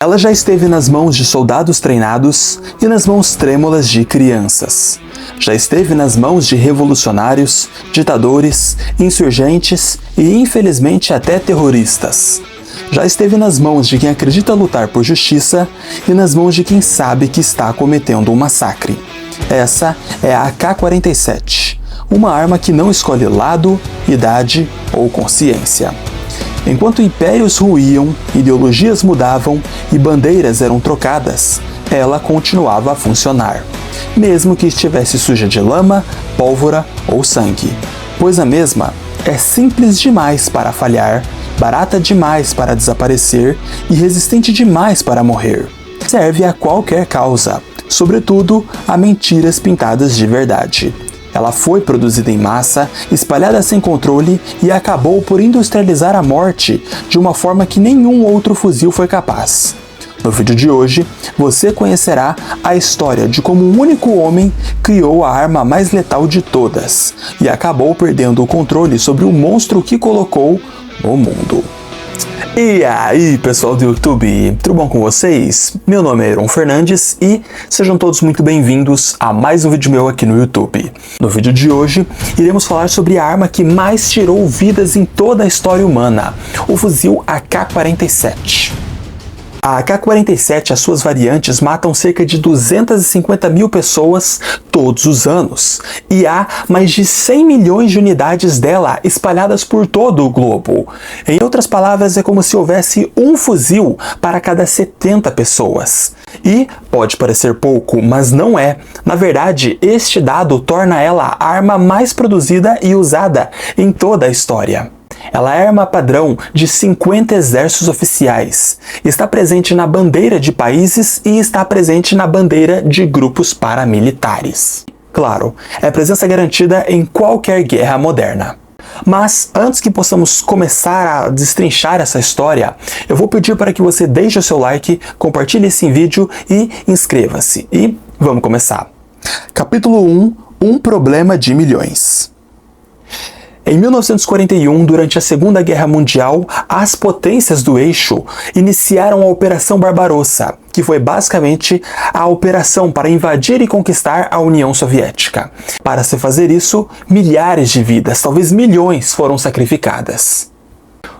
Ela já esteve nas mãos de soldados treinados e nas mãos trêmulas de crianças. Já esteve nas mãos de revolucionários, ditadores, insurgentes e, infelizmente, até terroristas. Já esteve nas mãos de quem acredita lutar por justiça e nas mãos de quem sabe que está cometendo um massacre. Essa é a AK-47, uma arma que não escolhe lado, idade ou consciência. Enquanto impérios ruíam, ideologias mudavam e bandeiras eram trocadas, ela continuava a funcionar, mesmo que estivesse suja de lama, pólvora ou sangue, pois a mesma é simples demais para falhar, barata demais para desaparecer e resistente demais para morrer. Serve a qualquer causa, sobretudo a mentiras pintadas de verdade. Ela foi produzida em massa, espalhada sem controle e acabou por industrializar a morte de uma forma que nenhum outro fuzil foi capaz. No vídeo de hoje, você conhecerá a história de como um único homem criou a arma mais letal de todas e acabou perdendo o controle sobre o monstro que colocou no mundo. E aí, pessoal do YouTube, tudo bom com vocês? Meu nome é Aaron Fernandes e sejam todos muito bem-vindos a mais um vídeo meu aqui no YouTube. No vídeo de hoje, iremos falar sobre a arma que mais tirou vidas em toda a história humana, o fuzil AK-47. A AK-47 e as suas variantes matam cerca de 250 mil pessoas todos os anos, e há mais de 100 milhões de unidades dela espalhadas por todo o globo. Em outras palavras, é como se houvesse um fuzil para cada 70 pessoas. E pode parecer pouco, mas não é. Na verdade, este dado torna ela a arma mais produzida e usada em toda a história. Ela é arma padrão de 50 exércitos oficiais, está presente na bandeira de países e está presente na bandeira de grupos paramilitares. Claro, é presença garantida em qualquer guerra moderna. Mas antes que possamos começar a destrinchar essa história, eu vou pedir para que você deixe o seu like, compartilhe esse vídeo e inscreva-se. E vamos começar. Capítulo 1 – Um problema de milhões. Em 1941, durante a Segunda Guerra Mundial, as potências do eixo iniciaram a Operação Barbarossa, que foi basicamente a operação para invadir e conquistar a União Soviética. Para se fazer isso, milhares de vidas, talvez milhões, foram sacrificadas.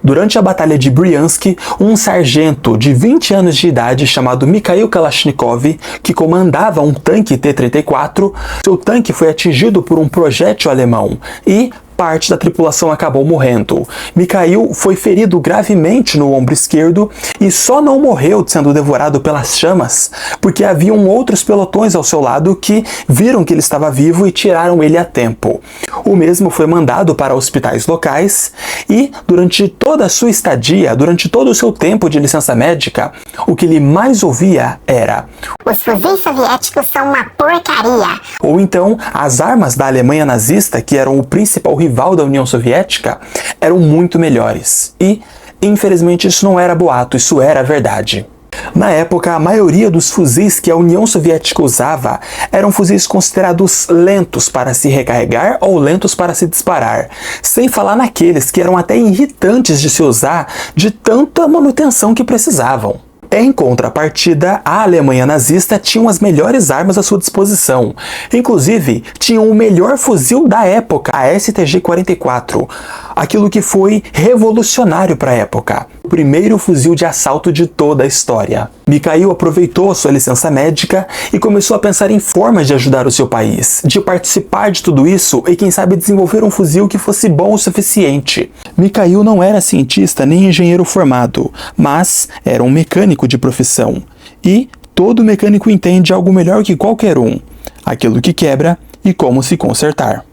Durante a Batalha de Bryansk, um sargento de 20 anos de idade chamado Mikhail Kalashnikov, que comandava um tanque T-34, seu tanque foi atingido por um projétil alemão e parte da tripulação acabou morrendo. Mikhail foi ferido gravemente no ombro esquerdo e só não morreu sendo devorado pelas chamas porque haviam outros pelotões ao seu lado que viram que ele estava vivo e tiraram ele a tempo. O mesmo foi mandado para hospitais locais e, durante toda a sua estadia, durante todo o seu tempo de licença médica, o que ele mais ouvia era: "Os fuzis soviéticos são uma porcaria." Ou então, as armas da Alemanha nazista, que eram o principal rival da União Soviética, eram muito melhores. E, infelizmente, isso não era boato, isso era verdade. Na época, a maioria dos fuzis que a União Soviética usava eram fuzis considerados lentos para se recarregar ou lentos para se disparar, sem falar naqueles que eram até irritantes de se usar de tanta manutenção que precisavam. Em contrapartida, a Alemanha nazista tinha as melhores armas à sua disposição. Inclusive, tinham o melhor fuzil da época, a STG-44, aquilo que foi revolucionário para a época. O primeiro fuzil de assalto de toda a história. Mikhail aproveitou a sua licença médica e começou a pensar em formas de ajudar o seu país, de participar de tudo isso e, quem sabe, desenvolver um fuzil que fosse bom o suficiente. Mikhail não era cientista nem engenheiro formado, mas era um mecânico de profissão. E todo mecânico entende algo melhor que qualquer um: aquilo que quebra e como se consertar.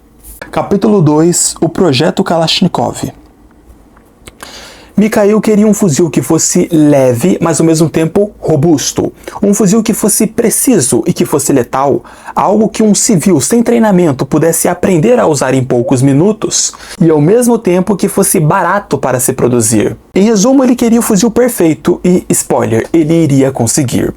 Capítulo 2 – O Projeto Kalashnikov. Mikhail queria um fuzil que fosse leve, mas ao mesmo tempo robusto. Um fuzil que fosse preciso e que fosse letal. Algo que um civil sem treinamento pudesse aprender a usar em poucos minutos. E ao mesmo tempo que fosse barato para se produzir. Em resumo, ele queria o fuzil perfeito e, spoiler, ele iria conseguir.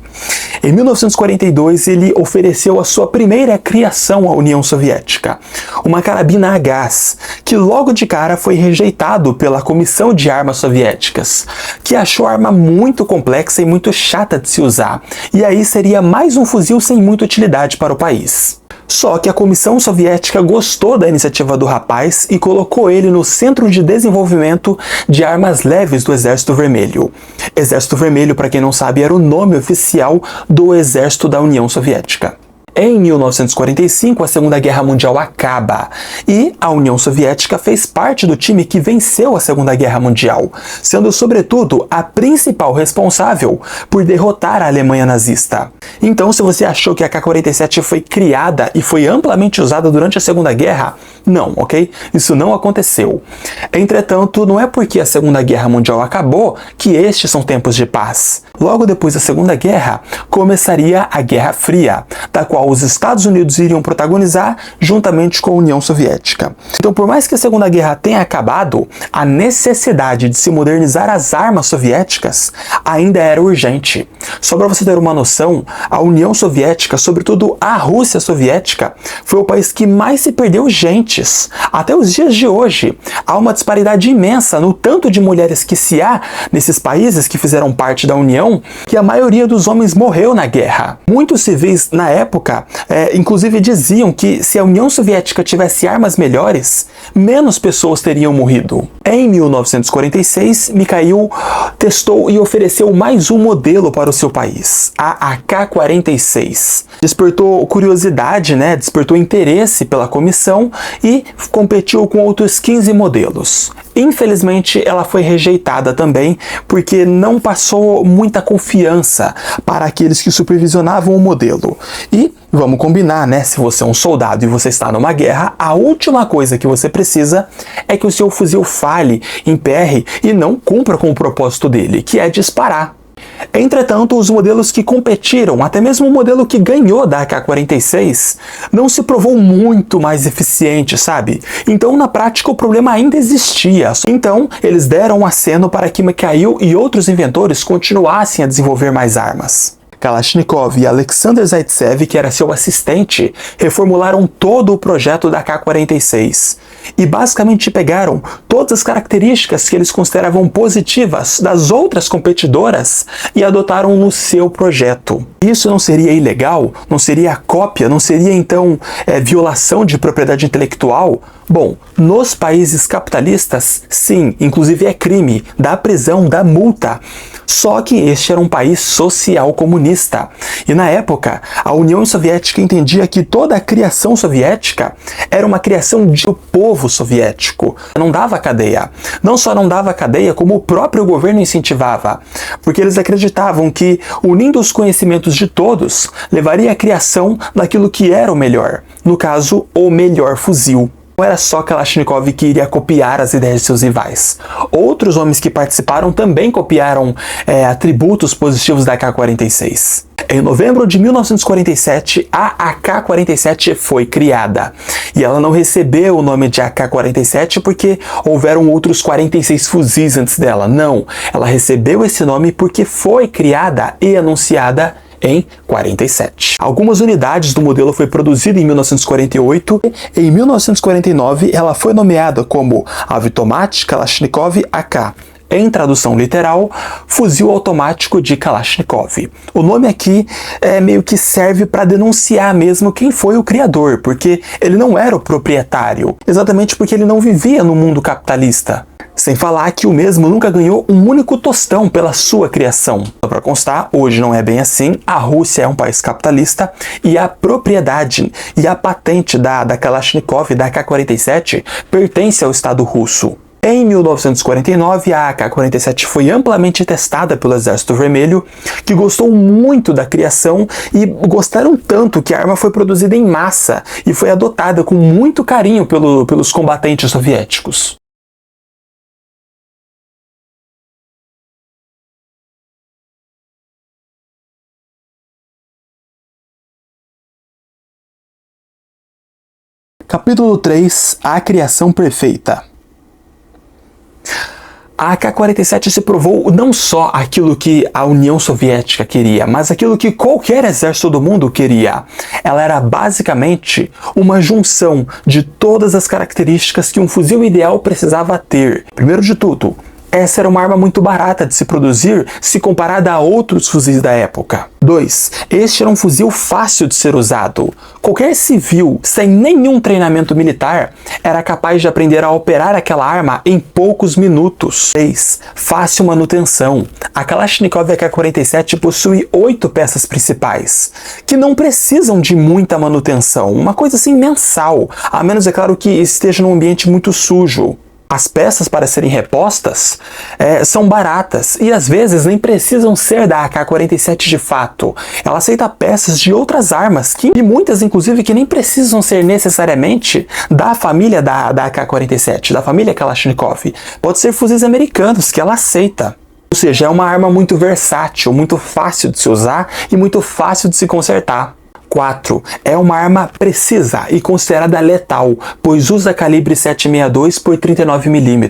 Em 1942, ele ofereceu a sua primeira criação à União Soviética, uma carabina a gás, que logo de cara foi rejeitado pela Comissão de Armas Soviéticas, que achou a arma muito complexa e muito chata de se usar, e aí seria mais um fuzil sem muita utilidade para o país. Só que a Comissão Soviética gostou da iniciativa do rapaz e colocou ele no Centro de Desenvolvimento de Armas Leves do Exército Vermelho. Exército Vermelho, para quem não sabe, era o nome oficial do Exército da União Soviética. Em 1945, a Segunda Guerra Mundial acaba e a União Soviética fez parte do time que venceu a Segunda Guerra Mundial, sendo sobretudo a principal responsável por derrotar a Alemanha nazista. Então, se você achou que a AK-47 foi criada e foi amplamente usada durante a Segunda Guerra, não, ok? Isso não aconteceu. Entretanto, não é porque a Segunda Guerra Mundial acabou que estes são tempos de paz. Logo depois da Segunda Guerra, começaria a Guerra Fria, da qual os Estados Unidos iriam protagonizar juntamente com a União Soviética. Então, por mais que a Segunda Guerra tenha acabado, a necessidade de se modernizar as armas soviéticas ainda era urgente. Só para você ter uma noção, a União Soviética, sobretudo a Rússia Soviética, foi o país que mais se perdeu gentes. Até os dias de hoje, há uma disparidade imensa no tanto de mulheres que se há nesses países que fizeram parte da União, que a maioria dos homens morreu na guerra. Muitos civis, na época, inclusive diziam que se a União Soviética tivesse armas melhores, menos pessoas teriam morrido. Em 1946, Mikhail testou e ofereceu mais um modelo para o seu país, a AK-46. Despertou curiosidade, despertou interesse pela comissão e competiu com outros 15 modelos. Infelizmente, ela foi rejeitada também porque não passou muita confiança para aqueles que supervisionavam o modelo. E vamos combinar, se você é um soldado e você está numa guerra, a última coisa que você precisa é que o seu fuzil falhe, emperre e não cumpra com o propósito dele, que é disparar. Entretanto, os modelos que competiram, até mesmo o modelo que ganhou da AK-46, não se provou muito mais eficiente, sabe? Então, na prática, o problema ainda existia. Então, eles deram um aceno para que Mikhail e outros inventores continuassem a desenvolver mais armas. Kalashnikov e Alexander Zaitsev, que era seu assistente, reformularam todo o projeto da AK-46 e basicamente pegaram todas as características que eles consideravam positivas das outras competidoras e adotaram no seu projeto. Isso não seria ilegal? Não seria cópia? Não seria então violação de propriedade intelectual? Bom, nos países capitalistas, sim, inclusive é crime, dá prisão, dá multa. Só que este era um país social comunista. E na época, a União Soviética entendia que toda a criação soviética era uma criação do povo soviético. Não dava cadeia. Não só não dava cadeia, como o próprio governo incentivava. Porque eles acreditavam que, unindo os conhecimentos de todos, levaria à criação daquilo que era o melhor. No caso, o melhor fuzil. Não era só Kalashnikov que iria copiar as ideias de seus rivais. Outros homens que participaram também copiaram atributos positivos da AK-46. Em novembro de 1947, a AK-47 foi criada. E ela não recebeu o nome de AK-47 porque houveram outros 46 fuzis antes dela. Não, ela recebeu esse nome porque foi criada e anunciada em 47. Algumas unidades do modelo foi produzida em 1948 e em 1949 ela foi nomeada como Avtomat Kalashnikov AK. Em tradução literal, fuzil automático de Kalashnikov. O nome aqui meio que serve para denunciar mesmo quem foi o criador, porque ele não era o proprietário, exatamente porque ele não vivia no mundo capitalista. Sem falar que o mesmo nunca ganhou um único tostão pela sua criação. Só para constar, hoje não é bem assim, a Rússia é um país capitalista e a propriedade e a patente da Kalashnikov, da AK-47, pertence ao Estado russo. Em 1949, a AK-47 foi amplamente testada pelo Exército Vermelho, que gostou muito da criação e gostaram tanto que a arma foi produzida em massa e foi adotada com muito carinho pelos combatentes soviéticos. Capítulo 3 – A criação perfeita. A AK-47 se provou não só aquilo que a União Soviética queria, mas aquilo que qualquer exército do mundo queria. Ela era basicamente uma junção de todas as características que um fuzil ideal precisava ter. Primeiro de tudo, essa era uma arma muito barata de se produzir se comparada a outros fuzis da época. 2. Este era um fuzil fácil de ser usado. Qualquer civil, sem nenhum treinamento militar, era capaz de aprender a operar aquela arma em poucos minutos. 3. Fácil manutenção. A Kalashnikov AK-47 possui 8 peças principais, que não precisam de muita manutenção, uma coisa assim mensal, a menos, é claro, que esteja num ambiente muito sujo. As peças para serem repostas são baratas e às vezes nem precisam ser da AK-47 de fato. Ela aceita peças de outras armas, e muitas inclusive que nem precisam ser necessariamente da família da AK-47, da família Kalashnikov. Pode ser fuzis americanos que ela aceita. Ou seja, é uma arma muito versátil, muito fácil de se usar e muito fácil de se consertar. 4. É uma arma precisa e considerada letal, pois usa calibre 7,62 por 39 mm,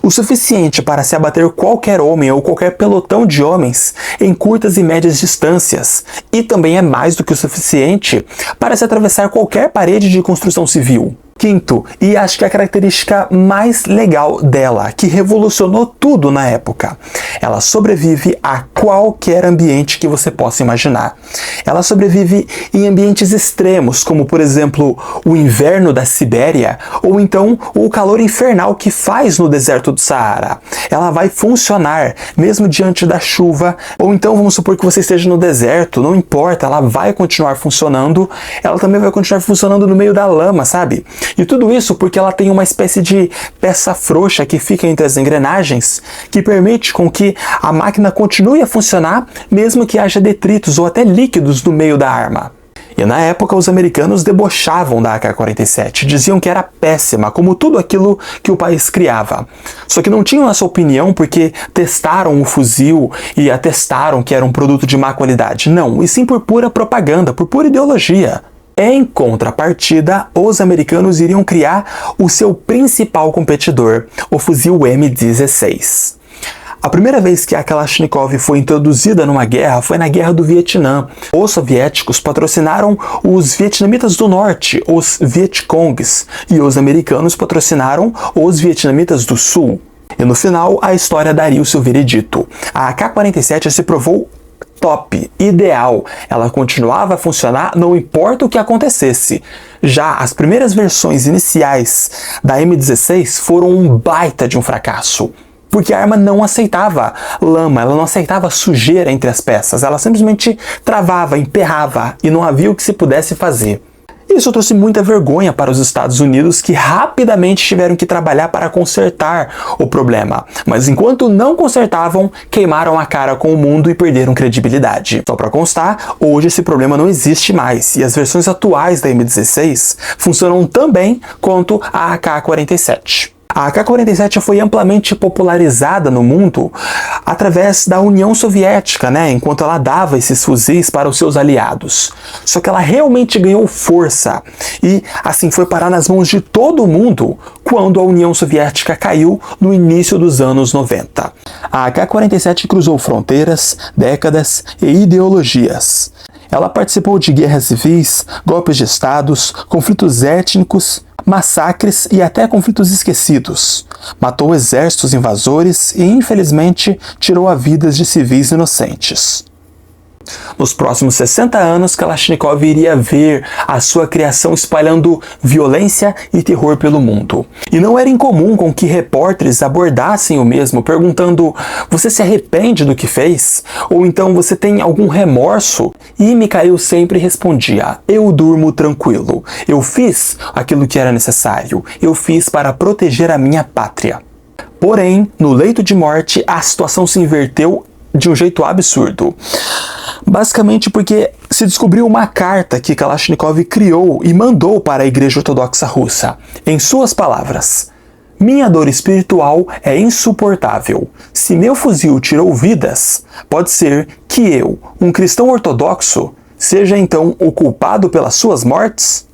o suficiente para se abater qualquer homem ou qualquer pelotão de homens em curtas e médias distâncias, e também é mais do que o suficiente para se atravessar qualquer parede de construção civil. 5. E acho que a característica mais legal dela, que revolucionou tudo na época, ela sobrevive a qualquer ambiente que você possa imaginar. Ela sobrevive em ambientes extremos, como por exemplo o inverno da Sibéria, ou então o calor infernal que faz no deserto do Saara. Ela vai funcionar mesmo diante da chuva, ou então vamos supor que você esteja no deserto, não importa, ela vai continuar funcionando. Ela também vai continuar funcionando no meio da lama, sabe? E tudo isso porque ela tem uma espécie de peça frouxa que fica entre as engrenagens, que permite com que a máquina continue a funcionar mesmo que haja detritos ou até líquidos no meio da arma. E na época os americanos debochavam da AK-47, diziam que era péssima, como tudo aquilo que o país criava. Só que não tinham essa opinião porque testaram o fuzil e atestaram que era um produto de má qualidade. Não, e sim por pura propaganda, por pura ideologia. Em contrapartida, os americanos iriam criar o seu principal competidor, o fuzil M16. A primeira vez que a Kalashnikov foi introduzida numa guerra foi na Guerra do Vietnã. Os soviéticos patrocinaram os vietnamitas do norte, os Vietcongs, e os americanos patrocinaram os vietnamitas do sul. E no final, a história daria o seu veredito. A AK-47 se provou top, ideal. Ela continuava a funcionar não importa o que acontecesse. Já as primeiras versões iniciais da M16 foram um baita de um fracasso, porque a arma não aceitava lama, ela não aceitava sujeira entre as peças, ela simplesmente travava, emperrava e não havia o que se pudesse fazer. Isso trouxe muita vergonha para os Estados Unidos, que rapidamente tiveram que trabalhar para consertar o problema. Mas enquanto não consertavam, queimaram a cara com o mundo e perderam credibilidade. Só para constar, hoje esse problema não existe mais, e as versões atuais da M16 funcionam tão bem quanto a AK-47. A AK-47 foi amplamente popularizada no mundo através da União Soviética, enquanto ela dava esses fuzis para os seus aliados. Só que ela realmente ganhou força e, assim, foi parar nas mãos de todo mundo quando a União Soviética caiu no início dos anos 90. A AK-47 cruzou fronteiras, décadas e ideologias. Ela participou de guerras civis, golpes de estados, conflitos étnicos, massacres e até conflitos esquecidos. Matou exércitos invasores e, infelizmente, tirou a vida de civis inocentes. Nos próximos 60 anos, Kalashnikov iria ver a sua criação espalhando violência e terror pelo mundo. E não era incomum com que repórteres abordassem o mesmo, perguntando: você se arrepende do que fez? Ou então você tem algum remorso? E Mikhail sempre respondia: eu durmo tranquilo. Eu fiz aquilo que era necessário. Eu fiz para proteger a minha pátria. Porém, no leito de morte, a situação se inverteu de um jeito absurdo. Basicamente porque se descobriu uma carta que Kalashnikov criou e mandou para a Igreja Ortodoxa Russa. Em suas palavras: minha dor espiritual é insuportável. Se meu fuzil tirou vidas, pode ser que eu, um cristão ortodoxo, seja então o culpado pelas suas mortes?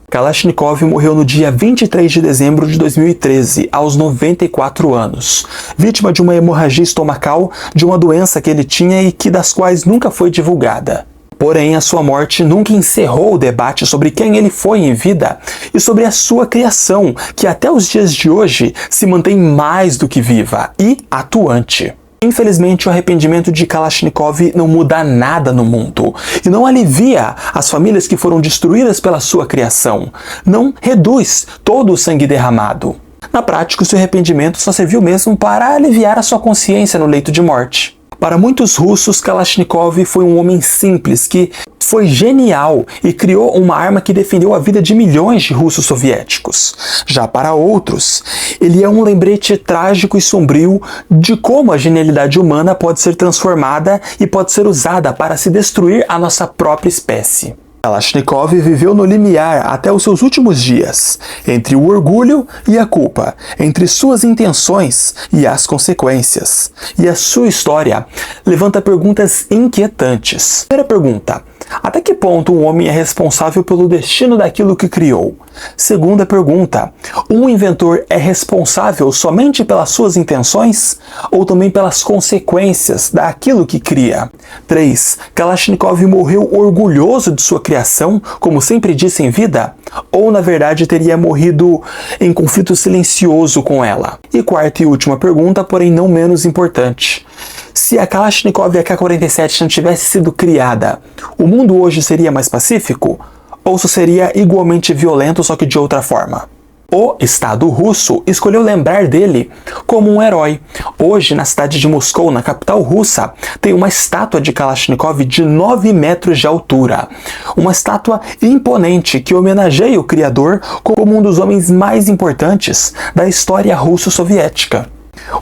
Kalashnikov morreu no dia 23 de dezembro de 2013, aos 94 anos, vítima de uma hemorragia estomacal, de uma doença que ele tinha e que das quais nunca foi divulgada. Porém, a sua morte nunca encerrou o debate sobre quem ele foi em vida e sobre a sua criação, que até os dias de hoje se mantém mais do que viva e atuante. Infelizmente, o arrependimento de Kalashnikov não muda nada no mundo e não alivia as famílias que foram destruídas pela sua criação, não reduz todo o sangue derramado. Na prática, o seu arrependimento só serviu mesmo para aliviar a sua consciência no leito de morte. Para muitos russos, Kalashnikov foi um homem simples que foi genial e criou uma arma que defendeu a vida de milhões de russos soviéticos. Já para outros, ele é um lembrete trágico e sombrio de como a genialidade humana pode ser transformada e pode ser usada para se destruir a nossa própria espécie. Kalashnikov viveu no limiar até os seus últimos dias, entre o orgulho e a culpa, entre suas intenções e as consequências. E a sua história levanta perguntas inquietantes. Primeira pergunta: até que ponto um homem é responsável pelo destino daquilo que criou? Segunda pergunta: um inventor é responsável somente pelas suas intenções ou também pelas consequências daquilo que cria? 3. Kalashnikov morreu orgulhoso de sua criação, como sempre disse em vida? Ou na verdade teria morrido em conflito silencioso com ela? E quarta e última pergunta, porém não menos importante: se a Kalashnikov AK-47 não tivesse sido criada, o mundo hoje seria mais pacífico? Ou seria igualmente violento, só que de outra forma? O Estado russo escolheu lembrar dele como um herói. Hoje, na cidade de Moscou, na capital russa, tem uma estátua de Kalashnikov de 9 metros de altura. Uma estátua imponente que homenageia o criador como um dos homens mais importantes da história russo-soviética.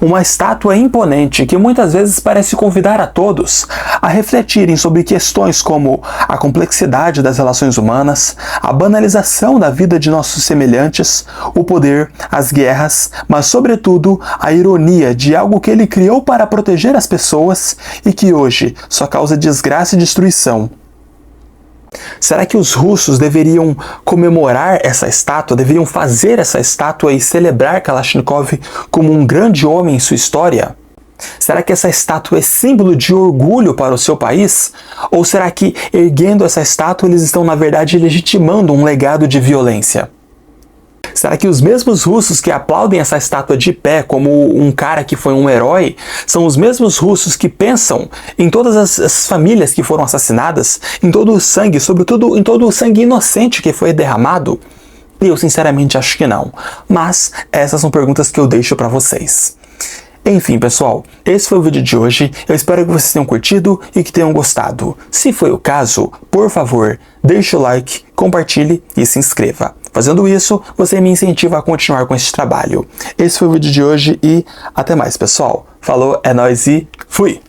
Uma estátua imponente que muitas vezes parece convidar a todos a refletirem sobre questões como a complexidade das relações humanas, a banalização da vida de nossos semelhantes, o poder, as guerras, mas sobretudo a ironia de algo que ele criou para proteger as pessoas e que hoje só causa desgraça e destruição. Será que os russos deveriam comemorar essa estátua, deveriam fazer essa estátua e celebrar Kalashnikov como um grande homem em sua história? Será que essa estátua é símbolo de orgulho para o seu país? Ou será que, erguendo essa estátua, eles estão, na verdade, legitimando um legado de violência? Será que os mesmos russos que aplaudem essa estátua de pé como um cara que foi um herói são os mesmos russos que pensam em todas as famílias que foram assassinadas, em todo o sangue, sobretudo em todo o sangue inocente que foi derramado? E eu sinceramente acho que não. Mas essas são perguntas que eu deixo para vocês. Enfim, pessoal, esse foi o vídeo de hoje. Eu espero que vocês tenham curtido e que tenham gostado. Se foi o caso, por favor, deixe o like, compartilhe e se inscreva. Fazendo isso, você me incentiva a continuar com esse trabalho. Esse foi o vídeo de hoje e até mais, pessoal. Falou, é nóis e fui!